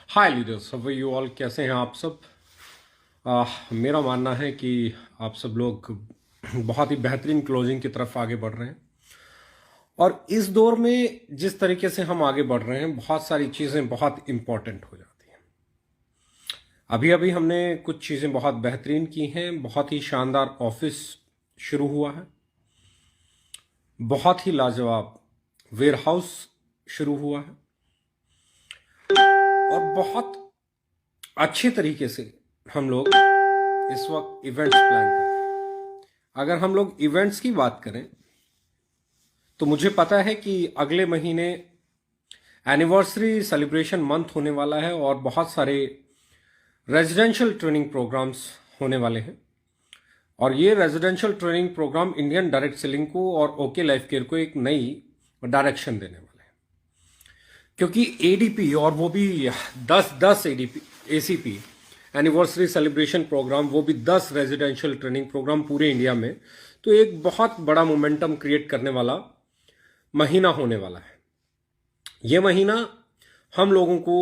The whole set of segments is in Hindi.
Hi leaders, how are you all? कैसे हैं आप सब? मेरा मानना है कि आप सब लोग बहुत ही बेहतरीन क्लोजिंग की तरफ आगे बढ़ रहे हैं। और इस दौर में जिस तरीके से हम आगे बढ़ रहे हैं, बहुत सारी चीज़ें बहुत इम्पॉर्टेंट हो जाती हैं। अभी अभी हमने कुछ चीज़ें बहुत बेहतरीन की हैं। बहुत ही शानदार ऑफिस शुरू हुआ है, बहुत ही लाजवाब वेयरहाउस शुरू हुआ है, और बहुत अच्छे तरीके से हम लोग इस वक्त इवेंट्स प्लान कर रहे हैं। अगर हम लोग इवेंट्स की बात करें तो मुझे पता है कि अगले महीने एनिवर्सरी सेलिब्रेशन मंथ होने वाला है और बहुत सारे रेजिडेंशियल ट्रेनिंग प्रोग्राम्स होने वाले हैं। और ये residential training program Indian direct selling को और ओके लाइफ केयर को एक नई डायरेक्शन देने वाले हैं। क्योंकि एडीपी, और वो भी 10 ADP ACP anniversary celebration program, वो भी 10 रेजिडेंशियल ट्रेनिंग प्रोग्राम पूरे इंडिया में, तो एक बहुत बड़ा मोमेंटम क्रिएट करने वाला महीना होने वाला है। ये महीना हम लोगों को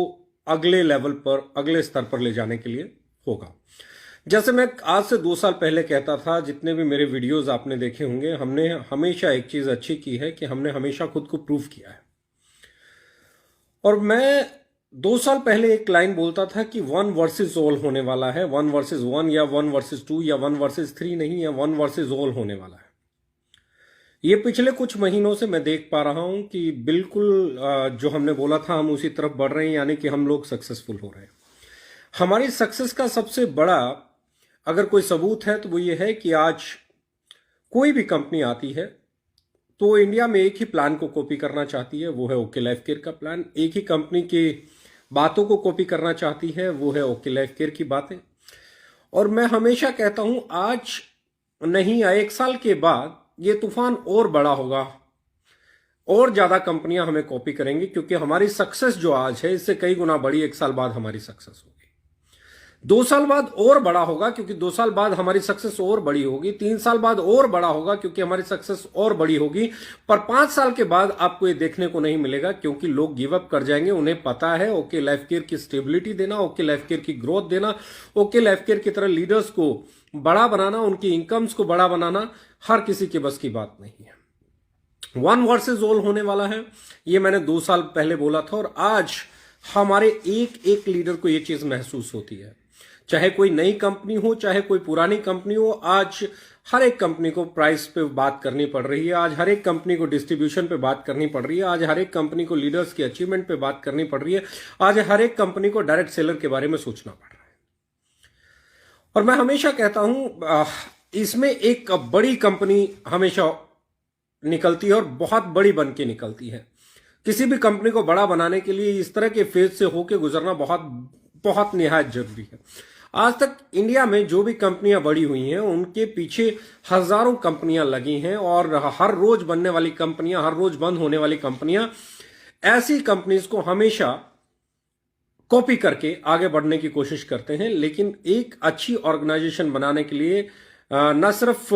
अगले लेवल पर, अगले स्तर पर ले जाने के लिए होगा। जैसे मैं आज से 2 साल पहले कहता था, जितने भी मेरे वीडियोस आपने देखे होंगे, हमने हमेशा एक चीज अच्छी की है कि हमने हमेशा खुद को प्रूव किया है। और मैं 2 साल पहले एक लाइन बोलता था कि 1 वर्सेस ऑल होने वाला है। 1 वर्सेस 1 या 1 वर्सेस 2 या 1 वर्सेस 3 नहीं, या 1 वर्सेस ऑल होने वाला है। ये पिछले कुछ महीनों से मैं देख पा रहा हूं कि बिल्कुल जो हमने बोला था हम उसी तरफ बढ़ रहे हैं, यानी कि हम लोग सक्सेसफुल हो रहे हैं। हमारी सक्सेस का सबसे बड़ा अगर कोई सबूत है तो वो ये है कि आज कोई भी कंपनी आती है तो इंडिया में एक ही प्लान को कॉपी करना चाहती है, वो है ओके लाइफ केयर का प्लान। एक ही कंपनी की बातों को कॉपी करना चाहती है, वो है ओके लाइफ केयर की बातें। और मैं हमेशा कहता हूं, आज नहीं, 1 साल के बाद ये तूफान और बड़ा होगा, और ज्यादा कंपनियां हमें कॉपी करेंगी, क्योंकि हमारी सक्सेस जो आज है इससे कई गुना बड़ी 1 साल बाद हमारी सक्सेस होगी। 2 साल बाद और बड़ा होगा, क्योंकि 2 साल बाद हमारी सक्सेस और बड़ी होगी। 3 साल बाद और बड़ा होगा, क्योंकि हमारी सक्सेस और बड़ी होगी। पर 5 साल के बाद आपको ये देखने को नहीं मिलेगा, क्योंकि लोग गिव अप कर जाएंगे। उन्हें पता है ओके लाइफ केयर की स्टेबिलिटी देना, ओके लाइफ केयर की ग्रोथ देना, ओके लाइफ केयर की तरह लीडर्स को बड़ा बनाना, उनकी इनकम्स को बड़ा बनाना हर किसी के बस की बात नहीं है। 1 वर्सेस ऑल होने वाला है, ये मैंने 2 साल पहले बोला था, और आज हमारे एक एक लीडर को ये चीज महसूस होती है। चाहे कोई नई कंपनी हो, चाहे कोई पुरानी कंपनी हो, आज हर एक कंपनी को प्राइस पे बात करनी पड़ रही है। आज हर एक कंपनी को डिस्ट्रीब्यूशन पे बात करनी पड़ रही है। आज हर एक कंपनी को लीडर्स की अचीवमेंट पे बात करनी पड़ रही है। आज हर एक कंपनी को डायरेक्ट सेलर के बारे में सोचना पड़ रहा है। और मैं हमेशा कहता हूं, इसमें एक बड़ी कंपनी हमेशा निकलती है, और बहुत बड़ी बन के निकलती है। किसी भी कंपनी को बड़ा बनाने के लिए इस तरह के फेज से होके गुजरना बहुत बहुत निहायत जरूरी है। आज तक इंडिया में जो भी कंपनियां बड़ी हुई हैं, उनके पीछे हजारों कंपनियां लगी हैं, और हर रोज बनने वाली कंपनियां, हर रोज बंद होने वाली कंपनियां, ऐसी कंपनीज को हमेशा कॉपी करके आगे बढ़ने की कोशिश करते हैं। लेकिन एक अच्छी ऑर्गेनाइजेशन बनाने के लिए न सिर्फ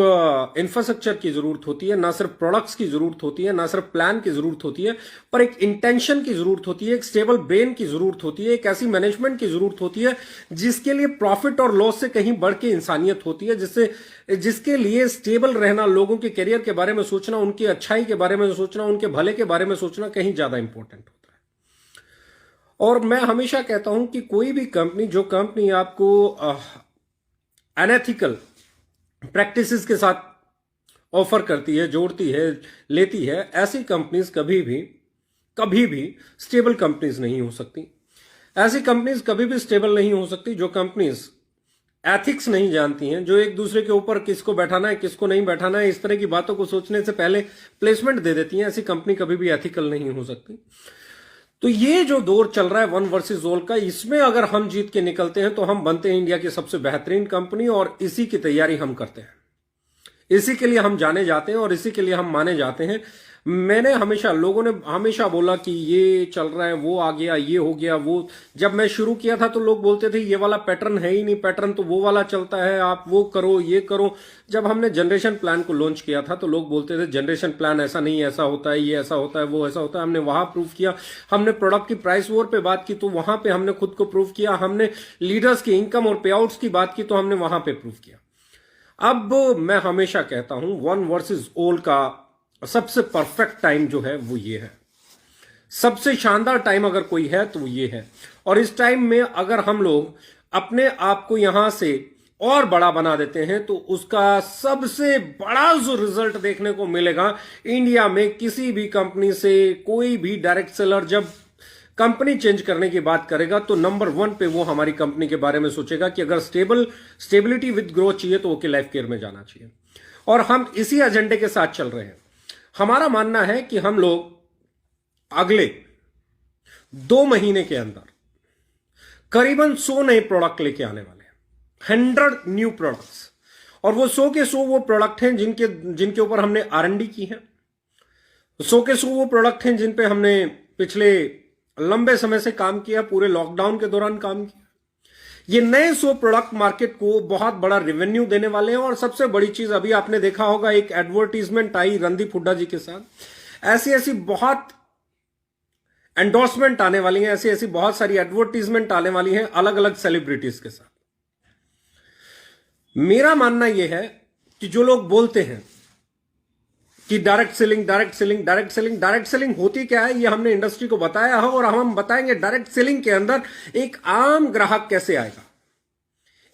इंफ्रास्ट्रक्चर की जरूरत होती है, न सिर्फ प्रोडक्ट्स की जरूरत होती है, न सिर्फ प्लान की जरूरत होती है, पर एक इंटेंशन की जरूरत होती है, एक स्टेबल ब्रेन की जरूरत होती है, एक ऐसी मैनेजमेंट की जरूरत होती है जिसके लिए प्रॉफिट और लॉस से कहीं बढ़ के इंसानियत होती है, जिसके लिए स्टेबल रहना, लोगों के करियर के बारे में सोचना, उनकी अच्छाई के बारे में सोचना, उनके भले के बारे में सोचना कहीं ज्यादा इंपॉर्टेंट होता है। और मैं हमेशा कहता हूं कि कोई भी कंपनी, जो कंपनी आपको अनएथिकल प्रैक्टिसेस के साथ ऑफर करती है, जोड़ती है, लेती है, ऐसी कंपनीज कभी भी स्टेबल कंपनीज नहीं हो सकती। ऐसी कंपनीज कभी भी स्टेबल नहीं हो सकती जो कंपनीज एथिक्स नहीं जानती हैं, जो एक दूसरे के ऊपर किसको बैठाना है, किसको नहीं बैठाना है, इस तरह की बातों को सोचने से पहले प्लेसमेंट दे देती हैं। ऐसी कंपनी कभी भी एथिकल नहीं हो सकती। तो ये जो दौर चल रहा है 1 वर्सेस ऑल का, इसमें अगर हम जीत के निकलते हैं तो हम बनते हैं इंडिया की सबसे बेहतरीन कंपनी, और इसी की तैयारी हम करते हैं। इसी के लिए हम जाने जाते हैं और इसी के लिए हम माने जाते हैं। मैंने हमेशा, लोगों ने हमेशा बोला कि ये चल रहा है, वो आ गया, ये हो गया, वो। जब मैं शुरू किया था तो लोग बोलते थे ये वाला पैटर्न है ही नहीं, पैटर्न तो वो वाला चलता है, आप वो करो, ये करो। जब हमने जनरेशन प्लान को लॉन्च किया था तो लोग बोलते थे जनरेशन प्लान ऐसा नहीं, ऐसा होता है, ये ऐसा होता है, वो ऐसा होता है। हमने वहां प्रूव किया, हमने प्रोडक्ट की प्राइस वॉर पे बात की तो वहां पे हमने खुद को प्रूव किया, हमने लीडर्स की इनकम और पे आउट्स की बात की तो हमने वहां पे प्रूव किया। अब मैं हमेशा कहता हूं वन वर्सेस ऑल का सबसे परफेक्ट टाइम जो है वो ये है, सबसे शानदार टाइम अगर कोई है तो ये है। और इस टाइम में अगर हम लोग अपने आप को यहां से और बड़ा बना देते हैं तो उसका सबसे बड़ा जो रिजल्ट देखने को मिलेगा, इंडिया में किसी भी कंपनी से कोई भी डायरेक्ट सेलर जब कंपनी चेंज करने की बात करेगा तो नंबर 1 पे वो हमारी कंपनी के बारे में सोचेगा कि अगर स्टेबिलिटी विद ग्रोथ चाहिए तो ओके लाइफ केयर में जाना चाहिए। और हम इसी एजेंडे के साथ चल रहे हैं। हमारा मानना है कि हम लोग अगले 2 महीने के अंदर करीबन 100 नए प्रोडक्ट लेके आने वाले हैं, 100 न्यू प्रोडक्ट्स। और वो 100 के 100 वो प्रोडक्ट हैं जिनके ऊपर हमने R&D की है। 100 के 100 वो प्रोडक्ट हैं जिन पे हमने पिछले लंबे समय से काम किया, पूरे लॉकडाउन के दौरान काम किया। ये नए 100 प्रोडक्ट मार्केट को बहुत बड़ा रेवेन्यू देने वाले हैं। और सबसे बड़ी चीज, अभी आपने देखा होगा एक एडवर्टीजमेंट आई रणदीप हुड्डा जी के साथ, ऐसी ऐसी बहुत एंडोर्समेंट आने वाली हैं, ऐसी ऐसी बहुत सारी एडवर्टीजमेंट आने वाली हैं अलग अलग सेलिब्रिटीज के साथ। मेरा मानना यह है कि जो लोग बोलते हैं कि direct selling, direct selling, direct selling, direct selling होती क्या है, ये हमने इंडस्ट्री को बताया है और हम बताएंगे डायरेक्ट सेलिंग के अंदर एक आम ग्राहक कैसे आएगा,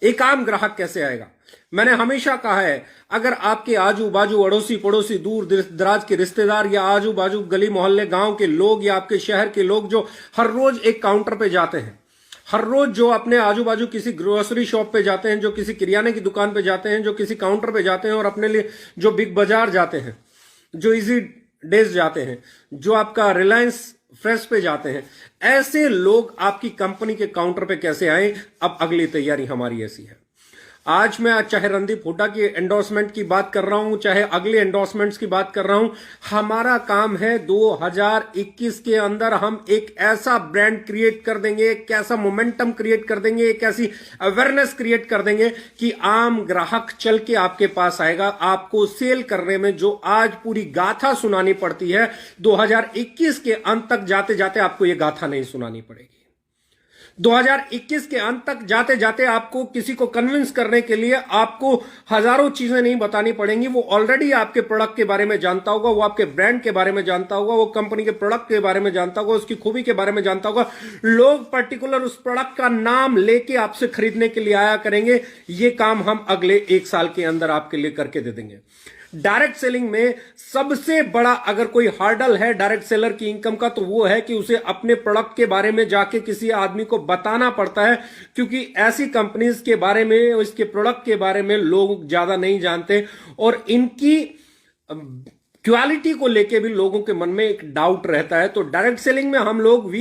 एक आम ग्राहक कैसे आएगा। मैंने हमेशा कहा है, अगर आपके आजू बाजू अड़ोसी पड़ोसी दूर दराज के रिश्तेदार या आजू बाजू गली मोहल्ले गांव के लोग या आपके शहर के लोग जो हर रोज एक काउंटर पे जाते हैं, हर रोज जो अपने आजू बाजू किसी ग्रोसरी शॉप पे जाते हैं, जो किसी किराने की दुकान पे जाते हैं, जो किसी काउंटर पे जाते हैं और अपने लिए जो बिग बाजार जाते हैं, जो इजी डेज जाते हैं, जो आपका रिलायंस फ्रेश पे जाते हैं, ऐसे लोग आपकी कंपनी के काउंटर पे कैसे आए। अब अगली तैयारी हमारी ऐसी है। आज मैं चाहे रणदीप हुड्डा की एंडोर्समेंट की बात कर रहा हूं, चाहे अगले एंडोर्समेंट्स की बात कर रहा हूं, हमारा काम है 2021 के अंदर हम एक ऐसा ब्रांड क्रिएट कर देंगे, एक ऐसा मोमेंटम क्रिएट कर देंगे, एक ऐसी अवेयरनेस क्रिएट कर देंगे कि आम ग्राहक चल के आपके पास आएगा। आपको सेल करने में जो आज पूरी गाथा सुनानी पड़ती है, 2021 के अंत तक जाते जाते आपको यह गाथा नहीं सुनानी पड़ेगी। 2021 के अंत तक जाते जाते आपको किसी को कन्विंस करने के लिए आपको हजारों चीजें नहीं बतानी पड़ेंगी। वो ऑलरेडी आपके प्रोडक्ट के बारे में जानता होगा, वो आपके ब्रांड के बारे में जानता होगा, वो कंपनी के प्रोडक्ट के बारे में जानता होगा, उसकी खूबी के बारे में जानता होगा। लोग पर्टिकुलर उस प्रोडक्ट का नाम लेके आपसे खरीदने के लिए आया करेंगे। ये काम हम अगले 1 साल के अंदर आपके लिए करके दे देंगे। डायरेक्ट सेलिंग में सबसे बड़ा अगर कोई हार्डल है डायरेक्ट सेलर की इनकम का, तो वो है कि उसे अपने प्रोडक्ट के बारे में जाके किसी आदमी को बताना पड़ता है, क्योंकि ऐसी कंपनीज के बारे में, इसके प्रोडक्ट के बारे में लोग ज्यादा नहीं जानते और इनकी क्वालिटी को लेके भी लोगों के मन में एक डाउट रहता है। तो डायरेक्ट सेलिंग में हम लोग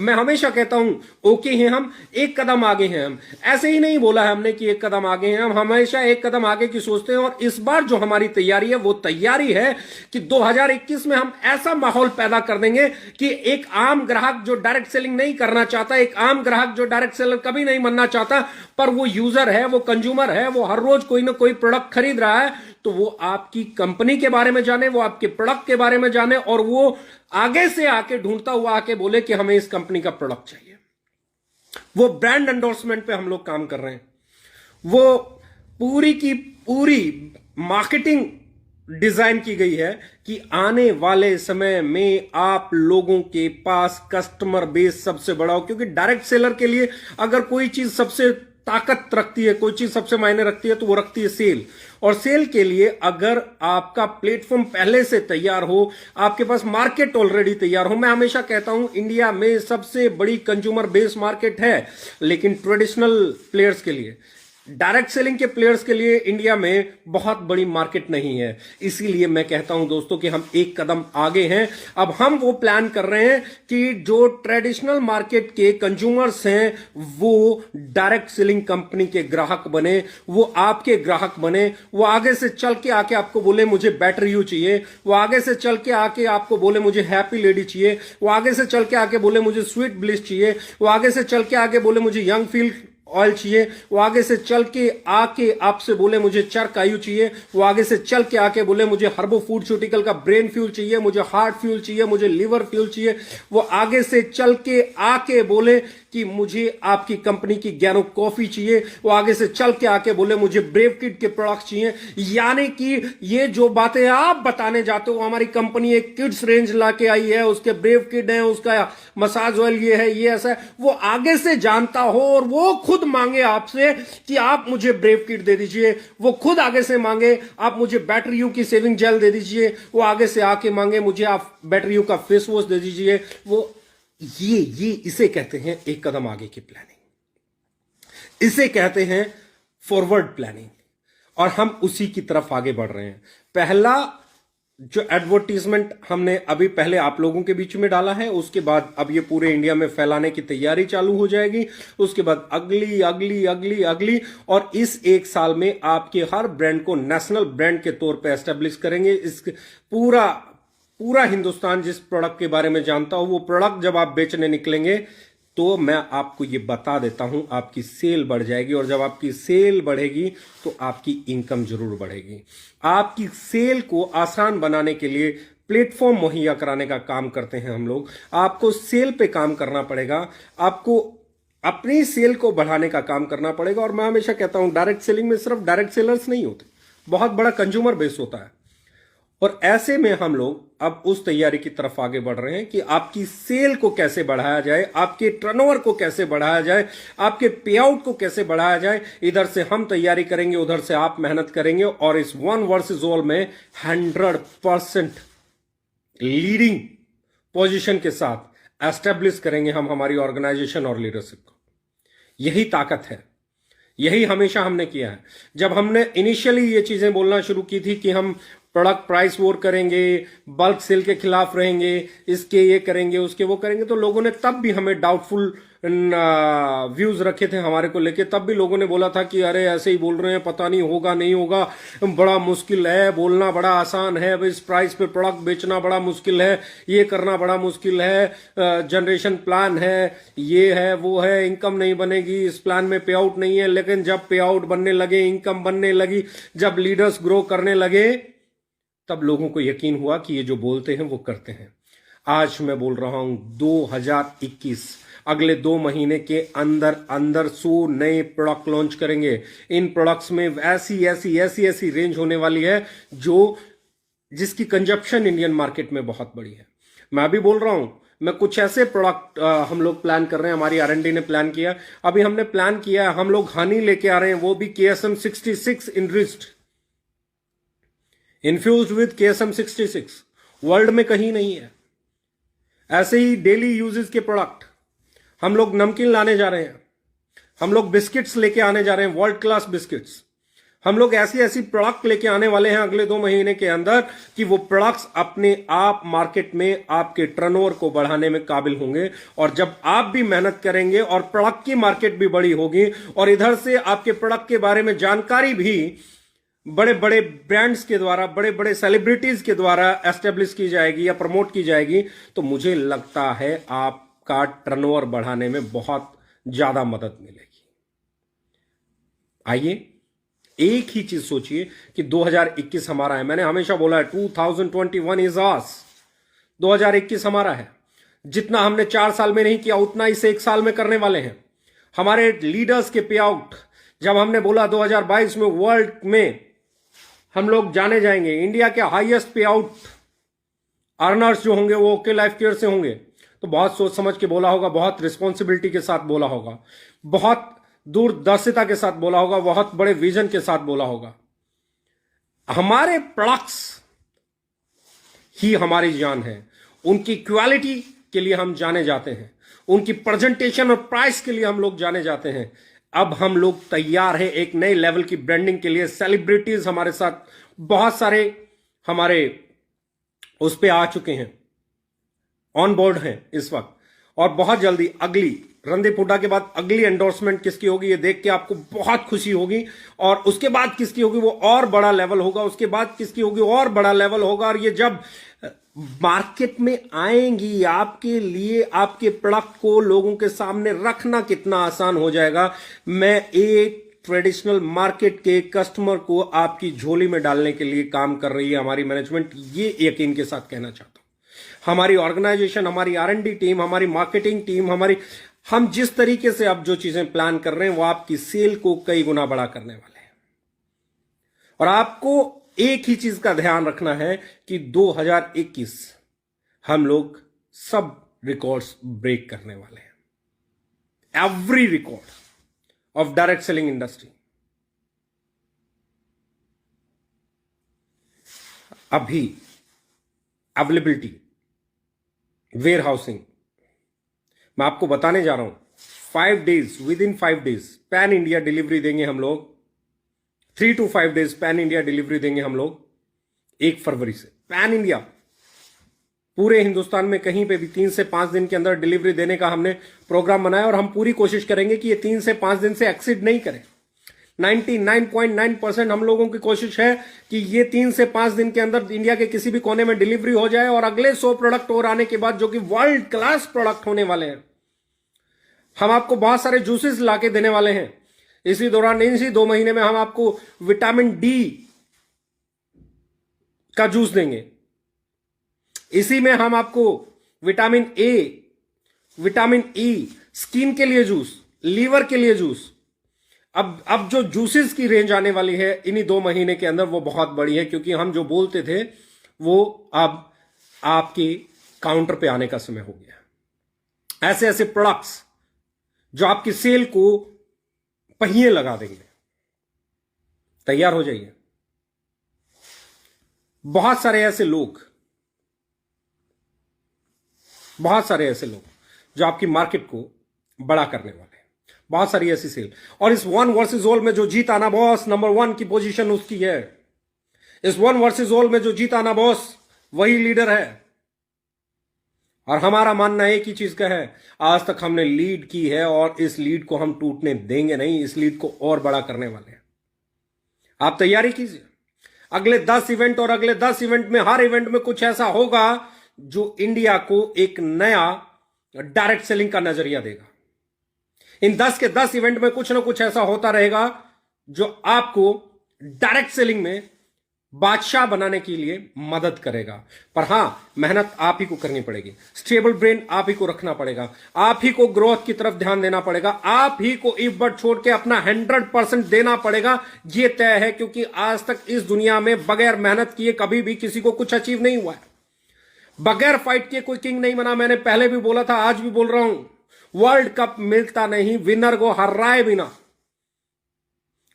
मैं हमेशा कहता हूं ओके हैं, हम एक कदम आगे हैं। हम ऐसे ही नहीं बोला है हमने कि एक कदम आगे हैं, हम हमेशा एक कदम आगे की सोचते हैं। और इस बार जो हमारी तैयारी है वो तैयारी है कि 2021 में हम ऐसा माहौल पैदा कर देंगे कि एक आम ग्राहक जो डायरेक्ट सेलिंग नहीं करना चाहता, एक आम ग्राहक जो डायरेक्ट सेलर कभी नहीं बनना चाहता, पर वो यूजर है, वो कंज्यूमर है, वो हर रोज कोई ना कोई प्रोडक्ट खरीद रहा है, तो वो आपकी कंपनी के बारे में जाने, वो आपके प्रोडक्ट के बारे में जाने और वो आगे से आके ढूंढता हुआ आके बोले कि हमें इस कंपनी का प्रोडक्ट चाहिए। वो ब्रांड एंडोर्समेंट पे हम लोग काम कर रहे हैं। वो पूरी की पूरी मार्केटिंग डिजाइन की गई है कि आने वाले समय में आप लोगों के पास कस्टमर बेस सबसे बड़ा हो। क्योंकि डायरेक्ट सेलर के लिए अगर कोई चीज सबसे ताकत रखती है, कोई चीज सबसे मायने रखती है, तो वो रखती है सेल। और सेल के लिए अगर आपका प्लेटफॉर्म पहले से तैयार हो, आपके पास मार्केट ऑलरेडी तैयार हो। मैं हमेशा कहता हूं इंडिया में सबसे बड़ी कंज्यूमर बेस मार्केट है, लेकिन ट्रेडिशनल प्लेयर्स के लिए डायरेक्ट सेलिंग के प्लेयर्स के लिए इंडिया में बहुत बड़ी मार्केट नहीं है। इसीलिए मैं कहता हूं दोस्तों कि हम एक कदम आगे हैं। अब हम वो प्लान कर रहे हैं कि जो ट्रेडिशनल मार्केट के कंज्यूमर्स हैं वो डायरेक्ट सेलिंग कंपनी के ग्राहक बने, वो आपके ग्राहक बने, वो आगे से चल के आके आपको बोले मुझे बेटर यू चाहिए, वो आगे से चल के आके आपको बोले मुझे हैप्पी लेडी चाहिए, वो आगे से चल के आके बोले मुझे स्वीट ब्लिस चाहिए, वो आगे से चल के आके बोले मुझे यंग फील ऑयल चाहिए, वो आगे से चल के आके आपसे बोले मुझे चरक आयु चाहिए, वो आगे से चल के आके बोले मुझे हर्बो फूडस्यूटिकल का ब्रेन फ्यूल चाहिए, मुझे हार्ट फ्यूल चाहिए, मुझे लिवर फ्यूल चाहिए, वो आगे से चल के आके बोले कि मुझे आपकी कंपनी की ज्ञानो कॉफी चाहिए, वो आगे से चल के आके बोले मुझे ब्रेव किड के प्रोडक्ट्स चाहिए। यानी कि ये जो बातें आप बताने जाते हो, हमारी कंपनी एक किड्स रेंज लाके आई है, उसके ब्रेव किड है, उसका मसाज ऑयल ये है, ये ऐसा है, वो आगे से जानता हो और वो खुद मांगे आपसे कि आप मुझे ब्रेव किट दे दीजिए, वो खुद आगे से मांगे आप मुझे बैटरी यू की सेविंग जेल दे दीजिए, वो आगे से आके मांगे मुझे आप बैटरी यू का फेस वॉश दे दीजिए, वो ये इसे कहते हैं एक कदम आगे की प्लानिंग, इसे कहते हैं फॉरवर्ड प्लानिंग, और हम उसी की तरफ आगे बढ़ रहे हैं। पहला जो एडवर्टीजमेंट हमने अभी पहले आप लोगों के बीच में डाला है, उसके बाद अब ये पूरे इंडिया में फैलाने की तैयारी चालू हो जाएगी, उसके बाद अगली अगली अगली अगली, और इस एक साल में आपके हर ब्रांड को नेशनल ब्रांड के तौर पे एस्टेब्लिश करेंगे। इस पूरा हिंदुस्तान जिस प्रोडक्ट के बारे में जानता हो, वो प्रोडक्ट जब आप बेचने निकलेंगे तो मैं आपको ये बता देता हूं आपकी सेल बढ़ जाएगी, और जब आपकी सेल बढ़ेगी तो आपकी इनकम जरूर बढ़ेगी। आपकी सेल को आसान बनाने के लिए प्लेटफॉर्म मुहैया कराने का काम करते हैं हम लोग। आपको सेल पे काम करना पड़ेगा, आपको अपनी सेल को बढ़ाने का काम करना पड़ेगा। और मैं हमेशा कहता हूं डायरेक्ट सेलिंग में सिर्फ डायरेक्ट सेलर्स नहीं होते, बहुत बड़ा कंज्यूमर बेस होता है। और ऐसे में हम लोग अब उस तैयारी की तरफ आगे बढ़ रहे हैं कि आपकी सेल को कैसे बढ़ाया जाए, आपके टर्नओवर को कैसे बढ़ाया जाए, आपके पे आउट को कैसे बढ़ाया जाए। इधर से हम तैयारी करेंगे, उधर से आप मेहनत करेंगे, और इस वन वर्सेस ऑल में 100% लीडिंग पोजीशन के साथ एस्टेब्लिश करेंगे हम हमारी ऑर्गेनाइजेशन और लीडरशिप को। यही ताकत है, यही हमेशा हमने किया है। जब हमने इनिशियली ये चीजें बोलना शुरू की थी कि हम प्रोडक्ट प्राइस वॉर करेंगे, बल्क सेल के खिलाफ रहेंगे, इसके ये करेंगे, उसके वो करेंगे, तो लोगों ने तब भी हमें डाउटफुल व्यूज रखे थे हमारे को लेके। तब भी लोगों ने बोला था कि अरे ऐसे ही बोल रहे हैं, पता नहीं होगा नहीं होगा, बड़ा मुश्किल है, बोलना बड़ा आसान है, इस प्राइस पे प्रोडक्ट बेचना बड़ा मुश्किल है, ये करना बड़ा मुश्किल है, जनरेशन प्लान है, ये है वो है, इनकम नहीं बनेगी, इस प्लान में पे आउट नहीं है। लेकिन जब पे आउट बनने लगे, इनकम बनने लगी, जब लीडर्स ग्रो करने लगे, तब लोगों को यकीन हुआ कि ये जो बोलते हैं वो करते हैं। आज मैं बोल रहा हूं 2021, अगले 2 महीने के अंदर अंदर 100 नए प्रोडक्ट लॉन्च करेंगे। इन प्रोडक्ट्स में ऐसी रेंज होने वाली है जो जिसकी कंजप्शन इंडियन मार्केट में बहुत बड़ी है। मैं भी बोल रहा हूं, मैं कुछ ऐसे प्रोडक्ट हम लोग प्लान कर रहे हैं, हमारी R&D ने प्लान किया, अभी हमने प्लान किया, हम लोग हनी लेके आ रहे हैं, वो भी KSM 66 enriched, infused with KSM 66, world में कहीं नहीं है। ऐसे ही डेली यूजेस के प्रोडक्ट हम लोग नमकीन लाने जा रहे हैं, हम लोग बिस्किट्स लेके आने जा रहे हैं, वर्ल्ड क्लास बिस्किट्स। हम लोग ऐसी प्रोडक्ट लेके आने वाले हैं अगले 2 महीने के अंदर कि वो प्रोडक्ट्स अपने आप मार्केट में आपके टर्नओवर को बढ़ाने में काबिल होंगे। और जब आप भी मेहनत करेंगे और प्रोडक्ट की मार्केट भी बड़ी होगी, और इधर से आपके प्रोडक्ट के बारे में जानकारी भी बड़े बड़े ब्रांड्स के द्वारा, बड़े बड़े सेलिब्रिटीज के द्वारा एस्टेब्लिश की जाएगी या प्रमोट की जाएगी, तो मुझे लगता है आपका टर्नओवर बढ़ाने में बहुत ज्यादा मदद मिलेगी। आइए एक ही चीज सोचिए कि 2021 हमारा है। मैंने हमेशा बोला है 2021 इज आस, 2021 हमारा है। जितना हमने 4 साल में नहीं किया उतना इस 1 साल में करने वाले हैं। हमारे लीडर्स के पे आउट, जब हमने बोला 2022 में वर्ल्ड में हम लोग जाने जाएंगे, इंडिया के हाईएस्ट पे आउट अर्नर्स जो होंगे वो ओके लाइफ केयर से होंगे, तो बहुत सोच समझ के बोला होगा, बहुत रिस्पॉन्सिबिलिटी के साथ बोला होगा, बहुत दूरदर्शिता के साथ बोला होगा, बहुत बड़े विजन के साथ बोला होगा। हमारे प्रोडक्ट्स ही हमारी जान है, उनकी क्वालिटी के लिए हम जाने जाते हैं, उनकी प्रेजेंटेशन और प्राइस के लिए हम लोग जाने जाते हैं। अब हम लोग तैयार हैं एक नए लेवल की ब्रांडिंग के लिए। सेलिब्रिटीज हमारे साथ बहुत सारे हमारे उस पे आ चुके हैं, ऑन बोर्ड हैं इस वक्त, और बहुत जल्दी अगली रणदीप हुड्डा के बाद अगली एंडोर्समेंट किसकी होगी ये देख के आपको बहुत खुशी होगी। और उसके बाद किसकी होगी वो और बड़ा लेवल होगा, उसके बाद किसकी होगी और बड़ा लेवल होगा। और ये जब मार्केट में आएंगी आपके लिए, आपके प्रोडक्ट को लोगों के सामने रखना कितना आसान हो जाएगा। मैं एक ट्रेडिशनल मार्केट के कस्टमर को आपकी झोली में डालने के लिए काम कर रही है हमारी मैनेजमेंट, ये यकीन के साथ कहना चाहता हूं। हमारी ऑर्गेनाइजेशन, हमारी R&D टीम, हमारी मार्केटिंग टीम, हम जिस तरीके से अब जो चीजें प्लान कर रहे हैं वो आपकी सेल को कई गुना बड़ा करने वाले हैं। और आपको एक ही चीज का ध्यान रखना है कि 2021 हम लोग सब रिकॉर्ड्स ब्रेक करने वाले हैं, every record of direct selling industry. अभी अवेलेबिलिटी, वेयर हाउसिंग, मैं आपको बताने जा रहा हूं 5 days, with in 5 days pan India delivery देंगे हम लोग। 3 to 5 days pan India delivery देंगे हम लोग 1 फरवरी से। पैन इंडिया पूरे हिंदुस्तान में कहीं पे भी 3 से 5 दिन के अंदर डिलीवरी देने का हमने प्रोग्राम बनाया, और हम पूरी कोशिश करेंगे कि ये 3 से 5 दिन से एक्सीड नहीं करें। 99.9% हम लोगों की कोशिश है कि ये 3 से 5 दिन के अंदर इंडिया के किसी भी कोने में डिलीवरी हो जाए। और अगले 100 प्रोडक्ट और आने के बाद, जो कि वर्ल्ड क्लास प्रोडक्ट होने वाले हैं, हम आपको बहुत सारे जूसेस लाके देने वाले हैं इसी दौरान। इसी 2 महीने में हम आपको विटामिन डी का जूस देंगे, इसी में हम आपको vitamin A, vitamin E, skin के लिए जूस, लीवर के लिए जूस। अब जो जूसेस की रेंज आने वाली है इन्हीं 2 महीने के अंदर वो बहुत बड़ी है, क्योंकि हम जो बोलते थे वो अब आपके काउंटर पे आने का समय हो गया। ऐसे ऐसे प्रोडक्ट्स जो आपकी सेल को पहिए लगा देंगे, तैयार हो जाइए। बहुत सारे ऐसे लोग जो आपकी मार्केट को बड़ा करने वाले हैं, बहुत सारी ऐसी सेल। और इस 1 वर्सेस ऑल में जो जीत आना बॉस, नंबर 1 की पोजीशन उसकी है। इस 1 वर्सेस ऑल में जो जीत आना बॉस वही लीडर है। और हमारा मानना एक ही चीज का है, आज तक हमने लीड की है और इस लीड को हम टूटने देंगे नहीं, इस लीड को और बड़ा करने वाले हैं। आप तैयारी कीजिए। अगले 10 इवेंट, और अगले 10 इवेंट में हर इवेंट में कुछ ऐसा होगा जो इंडिया को एक नया डायरेक्ट सेलिंग का नजरिया देगा। इन 10 के 10 इवेंट में कुछ ना कुछ ऐसा होता रहेगा जो आपको डायरेक्ट सेलिंग में बादशाह बनाने के लिए मदद करेगा। पर हां, मेहनत आप ही को करनी पड़ेगी, स्टेबल ब्रेन आप ही को रखना पड़ेगा, आप ही को ग्रोथ की तरफ ध्यान देना पड़ेगा, आप ही को इफ बट छोड़ के अपना 100% देना पड़ेगा। ये तय है, क्योंकि आज तक इस दुनिया में बगैर मेहनत किए कभी भी किसी को कुछ अचीव नहीं हुआ है। बगैर फाइट किए कोई किंग नहीं बना। मैंने पहले भी बोला था, आज भी बोल रहा हूं, वर्ल्ड कप मिलता नहीं विनर को हराए बिना,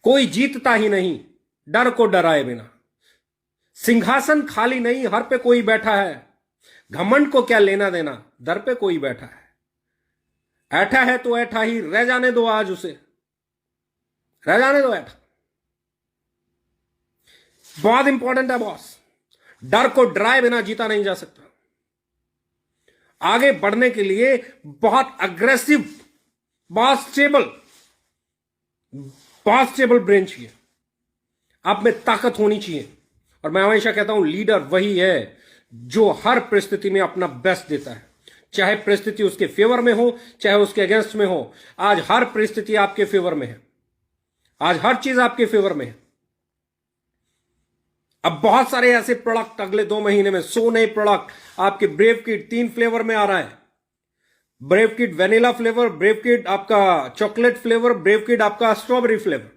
कोई जीतता ही नहीं डर को डराए बिना। सिंहासन खाली नहीं, हर पे कोई बैठा है। घमंड को क्या लेना देना, दर पे कोई बैठा है। ऐठा है तो ऐठा ही रह जाने दो, आज उसे रह जाने दो ऐठा। बहुत इंपॉर्टेंट है बॉस, डर को डराए बिना जीता नहीं जा सकता। आगे बढ़ने के लिए बहुत अग्रेसिव, बहुत स्टेबल ब्रेन चाहिए, आप में ताकत होनी चाहिए। और मैं हमेशा कहता हूं, लीडर वही है जो हर परिस्थिति में अपना बेस्ट देता है, चाहे परिस्थिति उसके फेवर में हो चाहे उसके अगेंस्ट में हो। आज हर परिस्थिति आपके फेवर में है, आज हर चीज आपके फेवर में है। अब बहुत सारे ऐसे प्रोडक्ट अगले 2 महीने में 100 नए प्रोडक्ट आपके ब्रेव किड 3 फ्लेवर में आ रहा है। Brave kid vanilla flavour, brave kid आपका चॉकलेट फ्लेवर, ब्रेव किड आपका स्ट्रॉबेरी फ्लेवर,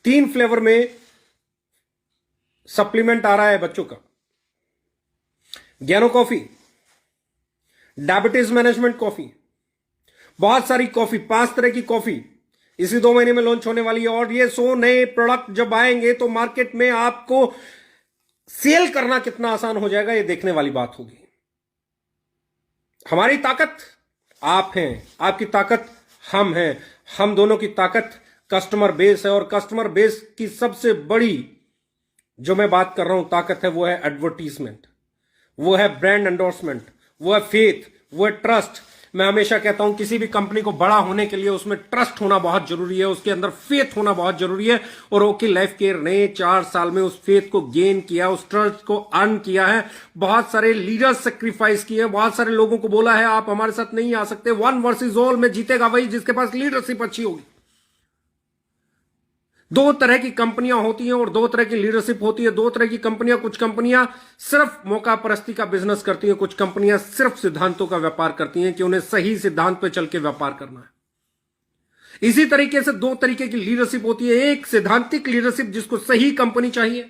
3 फ्लेवर में सप्लीमेंट आ रहा है बच्चों का। ज्ञानो कॉफी, डायबिटीज मैनेजमेंट कॉफी, बहुत सारी कॉफी, 5 तरह की कॉफी इसी 2 महीने में लॉन्च होने वाली है। और ये 100 नए प्रोडक्ट जब आएंगे तो मार्केट में आपको सेल करना कितना आसान हो जाएगा, ये देखने वाली बात होगी। हमारी ताकत आप हैं, आपकी ताकत हम हैं। हम दोनों की ताकत कस्टमर बेस है, और कस्टमर बेस की सबसे बड़ी जो मैं बात कर रहा हूं ताकत है, वो है एडवर्टीजमेंट, वो है ब्रांड एंडोर्समेंट, वो है फेथ, वो है ट्रस्ट। मैं हमेशा कहता हूं किसी भी कंपनी को बड़ा होने के लिए उसमें ट्रस्ट होना बहुत जरूरी है, उसके अंदर फेथ होना बहुत जरूरी है। और ओके लाइफ केयर ने 4 साल में उस फेथ को गेन किया, उस ट्रस्ट को अर्न किया है। बहुत सारे लीडर्स सेक्रीफाइस किए, बहुत सारे लोगों को बोला है आप हमारे साथ नहीं आ सकते, 1 वर्सेस ऑल में जीतेगा वही जिसके पास लीडरशिप अच्छी होगी। 2 तरह की कंपनियां होती हैं और 2 तरह की लीडरशिप होती है। 2 तरह की कंपनियां, कुछ कंपनियां सिर्फ मौका परस्ती का बिजनेस करती हैं, कुछ कंपनियां सिर्फ सिद्धांतों का व्यापार करती हैं कि उन्हें सही सिद्धांत पे चल के व्यापार करना है। इसी तरीके से 2 तरीके की लीडरशिप होती है। एक सिद्धांतिक लीडरशिप जिसको सही कंपनी चाहिए,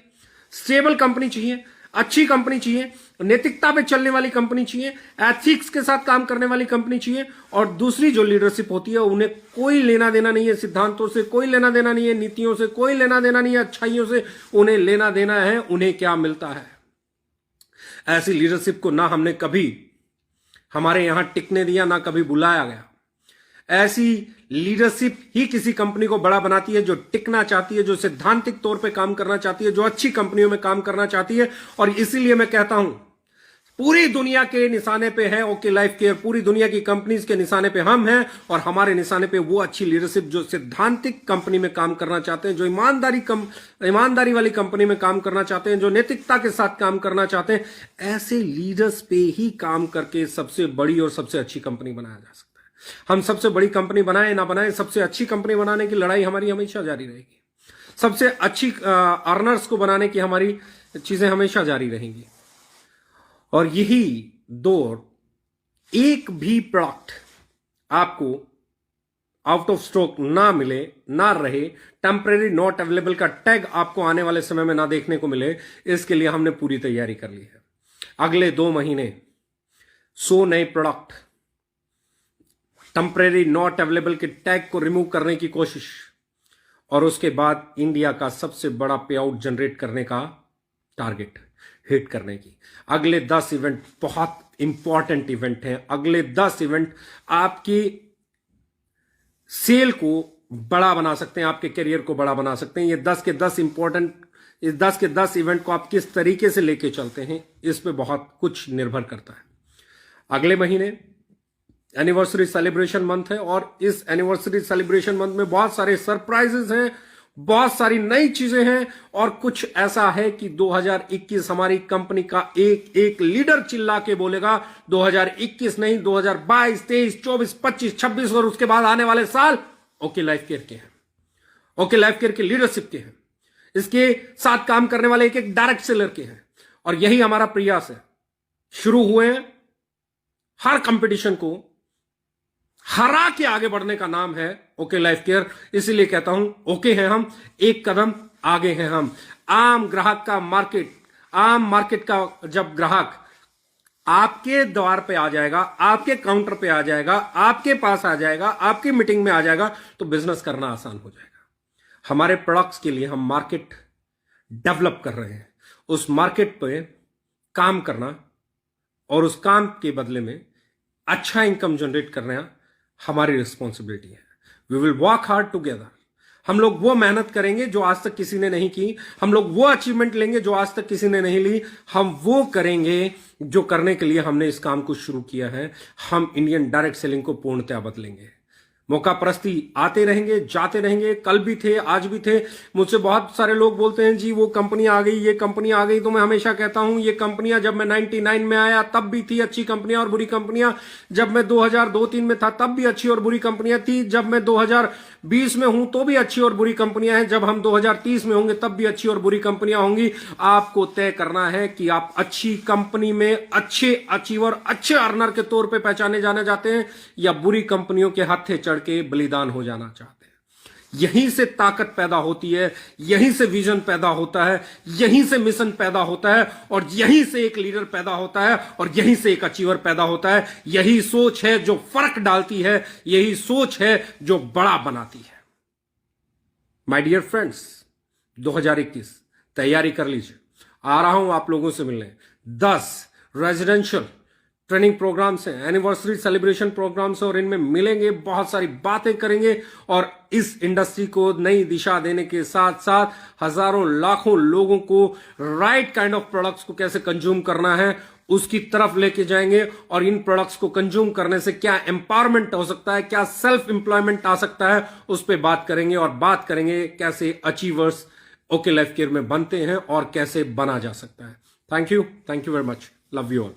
स्टेबल कंपनी चाहिए, अच्छी कंपनी चाहिए, नैतिकता पे चलने वाली कंपनी चाहिए, एथिक्स के साथ काम करने वाली कंपनी चाहिए। और दूसरी जो लीडरशिप होती है उन्हें कोई लेना देना नहीं है सिद्धांतों से, कोई लेना देना नहीं है नीतियों से, कोई लेना देना नहीं है अच्छाइयों से, उन्हें लेना देना है उन्हें क्या मिलता है। ऐसी लीडरशिप को ना हमने कभी हमारे यहां टिकने दिया, ना कभी बुलाया गया। ऐसी लीडरशिप ही किसी कंपनी को बड़ा बनाती है, जो टिकना चाहती है, जो सैद्धांतिक तौर पे काम करना चाहती है, जो अच्छी कंपनियों में काम करना चाहती है। और इसीलिए मैं कहता हूं पूरी दुनिया के निशाने पे है ओके लाइफ केयर, पूरी दुनिया की कंपनीज के निशाने पे हम हैं, और हमारे निशाने पे वो अच्छी लीडरशिप जो सैद्धांतिक कंपनी में काम करना चाहते हैं, जो ईमानदारी वाली कंपनी में काम करना चाहते हैं, जो नैतिकता के साथ काम करना चाहते हैं। ऐसे लीडर्स पे ही काम करके सबसे बड़ी और सबसे अच्छी कंपनी बनाया जा सकता है। हम सबसे बड़ी कंपनी बनाए ना बनाए, सबसे अच्छी कंपनी बनाने की लड़ाई हमारी हमेशा जारी रहेगी। सबसे अच्छी अर्नर्स को बनाने की हमारी चीजें हमेशा जारी रहेंगी। और यही दौर, एक भी प्रोडक्ट आपको आउट ऑफ स्टॉक ना मिले, ना रहे, टेम्परेरी नॉट अवेलेबल का टैग आपको आने वाले समय में ना देखने को मिले, इसके लिए हमने पूरी तैयारी कर ली है। अगले 2 महीने 100 नए प्रोडक्ट, टेम्परेरी नॉट अवेलेबल के टैग को रिमूव करने की कोशिश, और उसके बाद इंडिया का सबसे बड़ा पे आउट जनरेट करने का टारगेट हिट करने की। अगले 10 इवेंट बहुत इंपॉर्टेंट इवेंट हैं। अगले 10 इवेंट आपकी सेल को बड़ा बना सकते हैं, आपके करियर को बड़ा बना सकते हैं। ये 10 के 10 इंपॉर्टेंट, इस 10 के 10 इवेंट को आप किस तरीके से लेके चलते हैं, इस पे बहुत कुछ निर्भर करता है। अगले महीने एनिवर्सरी सेलिब्रेशन मंथ है, और इस एनिवर्सरी सेलिब्रेशन मंथ में बहुत सारे सरप्राइजेस हैं, बहुत सारी नई चीजें हैं। और कुछ ऐसा है कि 2021 हमारी कंपनी का एक एक लीडर चिल्ला के बोलेगा 2021 नहीं, 2022, 23, 24, 25, 26 और उसके बाद आने वाले साल ओके लाइफ केयर के हैं, ओके लाइफ केयर के लीडरशिप के हैं, इसके साथ काम करने वाले एक एक डायरेक्ट सेलर के हैं। और यही हमारा प्रयास है। शुरू हुए हैं, हर कंपटीशन को हरा के आगे बढ़ने का नाम है ओके लाइफ केयर। इसीलिए कहता हूं ओके हैं हम, एक कदम आगे हैं हम। आम ग्राहक का मार्केट, आम मार्केट का जब ग्राहक आपके द्वार पे आ जाएगा, आपके काउंटर पे आ जाएगा, आपके पास आ जाएगा, आपकी मीटिंग में आ जाएगा, तो बिजनेस करना आसान हो जाएगा। हमारे प्रोडक्ट्स के लिए हम मार्केट डेवलप कर रहे हैं। उस मार्केट पे काम करना और उस काम के बदले में अच्छा इनकम जनरेट करना हमारी रिस्पॉन्सिबिलिटी है। We will work hard together. हम लोग वो मेहनत करेंगे जो आज तक किसी ने नहीं की, हम लोग वो अचीवमेंट लेंगे जो आज तक किसी ने नहीं ली, हम वो करेंगे जो करने के लिए हमने इस काम को शुरू किया है। हम इंडियन डायरेक्ट सेलिंग को पूर्णतया बदलेंगे। मौका परस्ती आते रहेंगे, जाते रहेंगे, कल भी थे, आज भी थे। मुझसे बहुत सारे लोग बोलते हैं जी वो कंपनी आ गई, ये कंपनी आ गई। तो मैं हमेशा कहता हूं ये कंपनियां जब मैं 99 में आया तब भी थी अच्छी कंपनियां और बुरी कंपनियां, जब मैं 2002-3 में था तब भी अच्छी और बुरी कंपनियां थी, जब मैं 2020 में हूं तो भी अच्छी और बुरी कंपनियां हैं, जब हम 2030 में होंगे तब भी अच्छी और बुरी कंपनियां होंगी। आपको तय करना है कि आप अच्छी कंपनी में अच्छे अचीवर, अच्छे अर्नर के तौर पे पहचाने जाने जाते हैं, या बुरी कंपनियों के हाथे चढ़ के बलिदान हो जाना चाहते हैं। यहीं से ताकत पैदा होती है, यहीं से विजन पैदा होता है, यहीं से मिशन पैदा होता है, और यहीं से एक लीडर पैदा होता है, और यहीं से एक अचीवर पैदा होता है। यही सोच है जो फर्क डालती है, यही सोच है जो बड़ा बनाती है। माय डियर फ्रेंड्स, 2021 तैयारी कर लीजिए। आ रहा हूं आप लोगों से मिलने। 10 रेजिडेंशियल ट्रेनिंग प्रोग्राम्स हैं, एनिवर्सरी सेलिब्रेशन प्रोग्राम्स हैं, और इनमें मिलेंगे, बहुत सारी बातें करेंगे और इस इंडस्ट्री को नई दिशा देने के साथ साथ हजारों लाखों लोगों को राइट काइंड ऑफ प्रोडक्ट्स को कैसे कंज्यूम करना है उसकी तरफ लेके जाएंगे, और इन प्रोडक्ट्स को कंज्यूम करने से क्या एम्पावरमेंट हो सकता है, क्या सेल्फ एम्प्लॉयमेंट आ सकता है, उस पर बात करेंगे। और बात करेंगे कैसे अचीवर्स ओके लाइफ केयर में बनते हैं और कैसे बना जा सकता है। Thank you very much, love you all.